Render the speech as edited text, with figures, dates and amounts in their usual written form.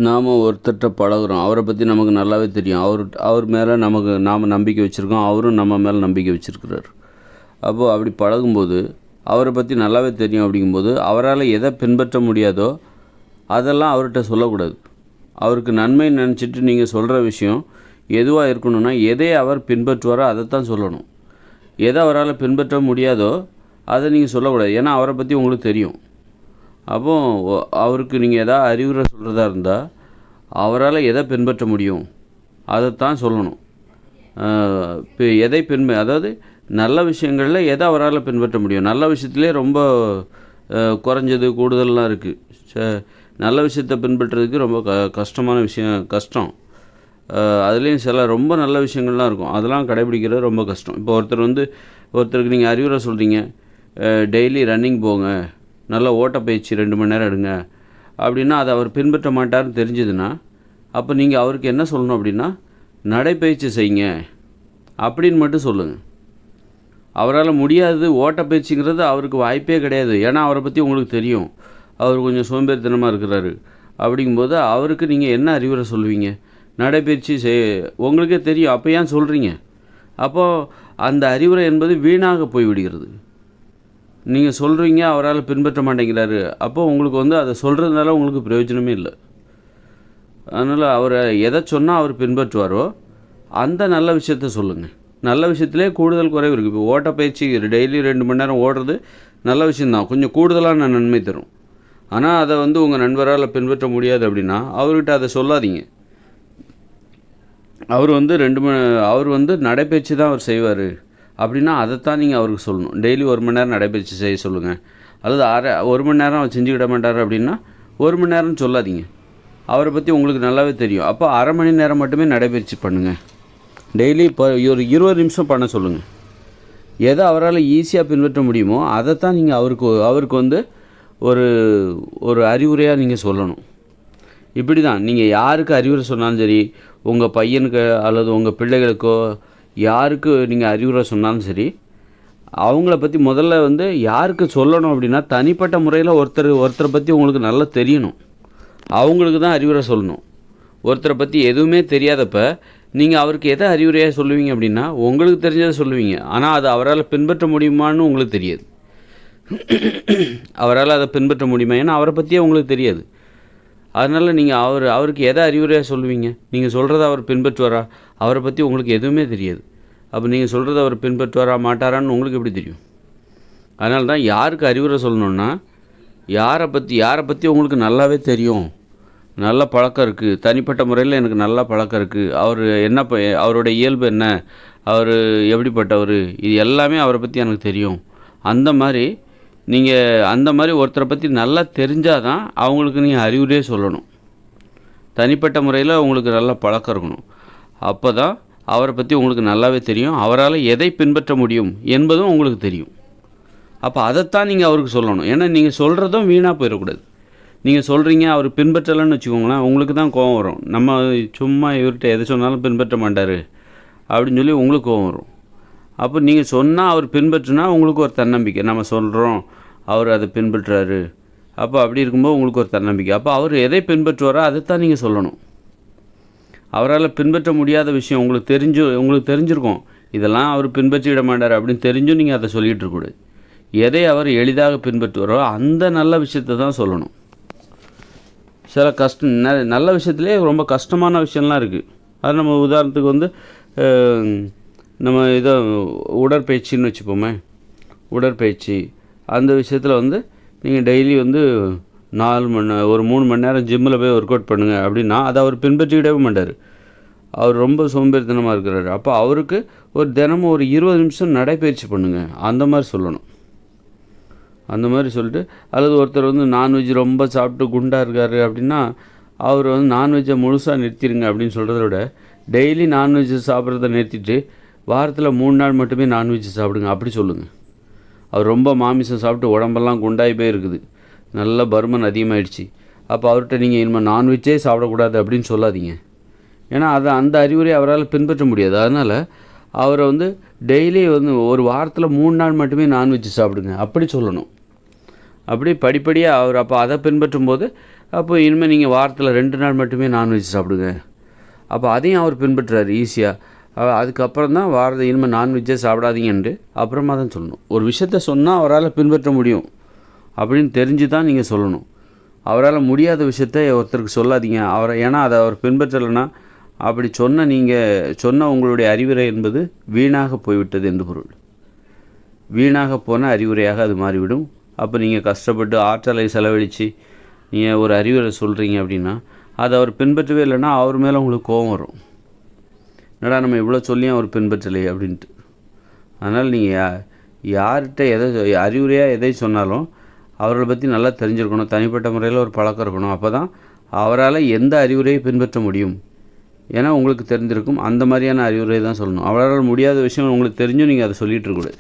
நாம் ஒருத்தர்கிட்ட பழகுறோம். அவரை பற்றி நமக்கு நல்லாவே தெரியும். அவர் மேலே நாம் நம்பிக்கை வச்சுருக்கோம். அவரும் நம்ம மேலே நம்பிக்கை வச்சுருக்கிறார். அப்போது அப்படி பழகும்போது அவரை பற்றி நல்லாவே தெரியும். அப்படிங்கும்போது அவரால் எதை பின்பற்ற முடியாதோ அதெல்லாம் அவர்கிட்ட சொல்லக்கூடாது. அவருக்கு நன்மை நினச்சிட்டு நீங்கள் சொல்கிற விஷயம் எதுவாக இருக்கணும்னா, எதை அவர் பின்பற்றுவாரோ அதைத்தான் சொல்லணும். எதை அவரால் பின்பற்ற முடியாதோ அதை நீங்கள் சொல்லக்கூடாது. ஏன்னா அவரை பற்றி உங்களுக்கு தெரியும். அப்போது அவருக்கு நீங்கள் எதாவது அறிவுரை சொல்கிறதா இருந்தால் அவரால் எதை பின்பற்ற முடியும் அதைத்தான் சொல்லணும். இப்போ அதாவது நல்ல விஷயங்களில் எதை அவரால் பின்பற்ற முடியும். நல்ல விஷயத்துலேயே ரொம்ப குறைஞ்சது கூடுதல்லாம் இருக்குது. நல்ல விஷயத்தை பின்பற்றுறதுக்கு ரொம்ப கஷ்டமான கஷ்டம். அதுலேயும் சில ரொம்ப நல்ல விஷயங்கள்லாம் இருக்கும், அதெல்லாம் கடைபிடிக்கிறது ரொம்ப கஷ்டம். இப்போ ஒருத்தருக்கு நீங்கள் அறிவுரை சொல்கிறீங்க, டெய்லி ரன்னிங் போங்க, நல்லா ஓட்டப்பயிற்சி 2 மணி நேரம் எடுங்க அப்படின்னா அதை அவர் பின்பற்ற மாட்டார்னு தெரிஞ்சதுன்னா அப்போ நீங்கள் அவருக்கு என்ன சொல்லணும் அப்படின்னா, நடைப்பயிற்சி செய்யுங்க அப்படின்னு மட்டும் சொல்லுங்கள். அவரால் முடியாது ஓட்டப்பயிற்சிங்கிறது அவருக்கு வாய்ப்பே கிடையாது. ஏன்னா அவரை பற்றி உங்களுக்கு தெரியும், அவர் கொஞ்சம் சோம்பேறித்தனமாக இருக்கிறாரு. அப்படிங்கும்போது அவருக்கு நீங்கள் என்ன அறிவுரை சொல்லுவீங்க? நடைப்பயிற்சி உங்களுக்கே தெரியும், அப்போ ஏன் சொல்கிறீங்க? அப்போது அந்த அறிவுரை என்பது வீணாக போய்விடுகிறது. நீங்கள் சொல்கிறீங்க, அவரால் பின்பற்ற மாட்டேங்கிறாரு, அப்போது உங்களுக்கு அதை சொல்கிறதுனால உங்களுக்கு பிரயோஜனமே இல்லை. அதனால் அவரை எதை சொன்னால் அவர் பின்பற்றுவாரோ அந்த நல்ல விஷயத்த சொல்லுங்கள். நல்ல விஷயத்துலேயே கூடுதல் குறைவு இருக்குது. இப்போ ஓட்டப்பயிற்சி டெய்லி 2 மணி நேரம் ஓடுறது நல்ல விஷயந்தான், கொஞ்சம் கூடுதலான நன்மை தரும். ஆனால் அதை உங்கள் நண்பரால் பின்பற்ற முடியாது அப்படின்னா அவர்கிட்ட அதை சொல்லாதீங்க. அவர் நடைப்பயிற்சி தான் அவர் செய்வார் அப்படின்னா அதைத்தான் நீங்கள் அவருக்கு சொல்லணும். டெய்லி 1 மணி நேரம் நடைப்பயிற்சி செய்ய சொல்லுங்கள். அல்லது 1 மணி நேரம் அவர் செஞ்சுக்கிட மாட்டார் அப்படின்னா 1 மணி நேரம்னு சொல்லாதீங்க. அவரை பற்றி உங்களுக்கு நல்லாவே தெரியும். அப்போ அரை மணி நேரம் மட்டுமே நடைப்பயிற்சி பண்ணுங்கள். டெய்லி இப்போ ஒரு 20 நிமிஷம் பண்ண சொல்லுங்கள். எதை அவரால் ஈஸியாக பின்பற்ற முடியுமோ அதைத்தான் நீங்கள் அவருக்கு ஒரு அறிவுரையாக நீங்கள் சொல்லணும். இப்படி தான் நீங்கள் யாருக்கு அறிவுரை சொன்னாலும் சரி, உங்கள் பையனுக்கு அல்லது உங்கள் பிள்ளைகளுக்கோ யாருக்கு நீங்கள் அறிவுரை சொன்னாலும் சரி, அவங்கள பற்றி முதல்ல யாருக்கு சொல்லணும் அப்படின்னா, தனிப்பட்ட முறையில் ஒருத்தரை பற்றி உங்களுக்கு நல்லா தெரியணும். அவங்களுக்கு தான் அறிவுரை சொல்லணும். ஒருத்தரை பற்றி எதுவுமே தெரியாதப்ப நீங்கள் அவருக்கு எதை அறிவுரையாக சொல்லுவீங்க அப்படின்னா, உங்களுக்கு தெரிஞ்சதை சொல்லுவீங்க. ஆனால் அது அவரால் பின்பற்ற முடியுமான்னு உங்களுக்கு தெரியாது. அவரால் அதை பின்பற்ற முடியுமா? ஏன்னா அவரை பற்றியே உங்களுக்கு தெரியாது. அதனால் நீங்கள் அவருக்கு எதை அறிவுரையாக சொல்லுவீங்க? நீங்கள் சொல்கிறத அவர் பின்பற்றுவாரா? அவரை பற்றி உங்களுக்கு எதுவுமே தெரியாது. அப்போ நீங்கள் சொல்கிறத அவர் பின்பற்றுவாரா மாட்டாரான்னு உங்களுக்கு எப்படி தெரியும்? அதனால தான் யாருக்கு அறிவுரை சொல்லணுன்னா, யாரை பற்றி உங்களுக்கு நல்லாவே தெரியும், நல்ல பழக்கம் இருக்குது, தனிப்பட்ட முறையில் எனக்கு நல்ல பழக்கம் இருக்குது, அவரோட இயல்பு என்ன, அவர் எப்படிப்பட்டவர், இது எல்லாமே அவரை பற்றி எனக்கு தெரியும். அந்த மாதிரி ஒருத்தரை பற்றி நல்லா தெரிஞ்சால் தான் அவங்களுக்கு நீங்கள் அறிவுரையே சொல்லணும். தனிப்பட்ட முறையில் உங்களுக்கு நல்ல பழக்கம் இருக்கணும். அப்போ தான் அவரை பற்றி உங்களுக்கு நல்லாவே தெரியும், அவரால் எதை பின்பற்ற முடியும் என்பதும் உங்களுக்கு தெரியும். அப்போ அதைத்தான் நீங்கள் அவருக்கு சொல்லணும். ஏன்னா நீங்கள் சொல்கிறதும் வீணாக போயிடக்கூடாது. நீங்கள் சொல்கிறீங்க, அவர் பின்பற்றலைன்னு வச்சுக்கோங்களேன், உங்களுக்கு தான் கோபம் வரும். நம்ம சும்மா இவர்கிட்ட எதை சொன்னாலும் பின்பற்ற மாட்டார் அப்படின்னு சொல்லி உங்களுக்கு கோபம் வரும். அப்போ நீங்கள் சொன்னால் அவர் பின்பற்றினா உங்களுக்கு ஒரு தன்னம்பிக்கை, நம்ம சொல்கிறோம் அவர் அதை பின்பற்றுறாரு, அப்போ அப்படி இருக்கும்போது உங்களுக்கு ஒரு தன்னம்பிக்கை. அப்போ அவர் எதை பின்பற்றுவாரோ அதைத்தான் நீங்கள் சொல்லணும். அவரால் பின்பற்ற முடியாத விஷயம் உங்களுக்கு தெரிஞ்சிருக்கும், இதெல்லாம் அவர் பின்பற்றிவிட மாட்டார் அப்படின்னு தெரிஞ்சும் நீங்கள் அதை சொல்லிகிட்டு இருக்கக்கூடாது. எதை அவர் எளிதாக பின்பற்றுவாரோ அந்த நல்ல விஷயத்தை தான் சொல்லணும். சில நல்ல விஷயத்துலேயே ரொம்ப கஷ்டமான விஷயம்லாம் இருக்குது. அது நம்ம உதாரணத்துக்கு நம்ம உடற்பயிற்சின்னு வச்சுப்போமே, உடற்பயிற்சி அந்த விஷயத்தில் நீங்கள் டெய்லி 3 மணி நேரம் ஜிம்மில் போய் ஒர்க் அவுட் பண்ணுங்கள் அப்படின்னா அதை அவர் பின்பற்றிக்கிடவே மாட்டார். அவர் ரொம்ப சோம்பேறித்தனமாக இருக்கிறாரு. அப்போ அவருக்கு தினமும் ஒரு 20 நிமிஷம் நடைப்பயிற்சி பண்ணுங்கள் அந்த மாதிரி சொல்லணும். அந்த மாதிரி சொல்லிட்டு, அல்லது ஒருத்தர் நான்வெஜ் ரொம்ப சாப்பிட்டு குண்டாக இருக்கார் அப்படின்னா அவர் நான்வெஜ்ஜை முழுசாக நிறுத்திடுங்க அப்படின்னு சொல்கிறத விட, டெய்லி நான்வெஜ் சாப்பிட்றத நிறுத்திட்டு வாரத்தில் 3 நாள் மட்டுமே நான்வெஜ் சாப்பிடுங்க அப்படி சொல்லுங்கள். அவர் ரொம்ப மாமிசம் சாப்பிட்டு உடம்பெல்லாம் குண்டாகி போய் இருக்குது, நல்ல பருமன் அதிகமாகிடுச்சு, அப்போ அவர்கிட்ட நீங்கள் இனிமேல் நான்வெஜ்ஜே சாப்பிடக்கூடாது அப்படின்னு சொல்லாதீங்க. ஏன்னா அந்த அறிவுரை அவரால் பின்பற்ற முடியாது. அதனால் அவரை டெய்லி ஒரு வாரத்தில் 3 நாள் மட்டுமே நான்வெஜ் சாப்பிடுங்க அப்படி சொல்லணும். அப்படி படிப்படியாக அவர் அப்போ அதை பின்பற்றும் போது அப்போ இனிமேல் நீங்கள் வாரத்தில் 2 நாள் மட்டுமே நான்வெஜ் சாப்பிடுங்க. அப்போ அதையும் அவர் பின்பற்றுறாரு ஈஸியாக. அதுக்கப்புறம் தான் இனிமேல் நான்வெஜ்ஜே சாப்பிடாதீங்கன்ட்டு அப்புறமா தான் சொல்லணும். ஒரு விஷயத்த சொன்னால் அவரால் பின்பற்ற முடியும் அப்படின்னு தெரிஞ்சு தான் நீங்கள் சொல்லணும். அவரால் முடியாத விஷயத்த ஒருத்தருக்கு சொல்லாதீங்க. ஏன்னா அதை அவர் பின்பற்றலைன்னா அப்படி சொன்ன உங்களுடைய அறிவுரை என்பது வீணாக போய்விட்டது என்று பொருள். வீணாக போன அறிவுரையாக அது மாறிவிடும். அப்போ நீங்கள் கஷ்டப்பட்டு ஆற்றலை செலவழித்து நீங்கள் ஒரு அறிவுரை சொல்கிறீங்க அப்படின்னா அதை அவர் பின்பற்றவே இல்லைன்னா அவர் மேலே உங்களுக்கு கோபம் வரும். என்னடா நம்ம இவ்வளோ சொல்லியும் அவர் பின்பற்றலையே அப்படின்ட்டு. அதனால் நீங்கள் யார்கிட்ட அறிவுரையாக எதை சொன்னாலும் அவர்களை பற்றி நல்லா தெரிஞ்சிருக்கணும். தனிப்பட்ட முறையில் ஒரு பழக்கம் இருக்கணும். அப்போ தான் அவரால் எந்த அறிவுரையை பின்பற்ற முடியும். ஏன்னா உங்களுக்கு தெரிஞ்சிருக்கும். அந்த மாதிரியான அறிவுரை தான் சொல்லணும். அவரால் முடியாத விஷயம் உங்களுக்கு தெரிஞ்சும் நீங்கள் அதை சொல்லிகிட்டு இருக்கக்கூடாது.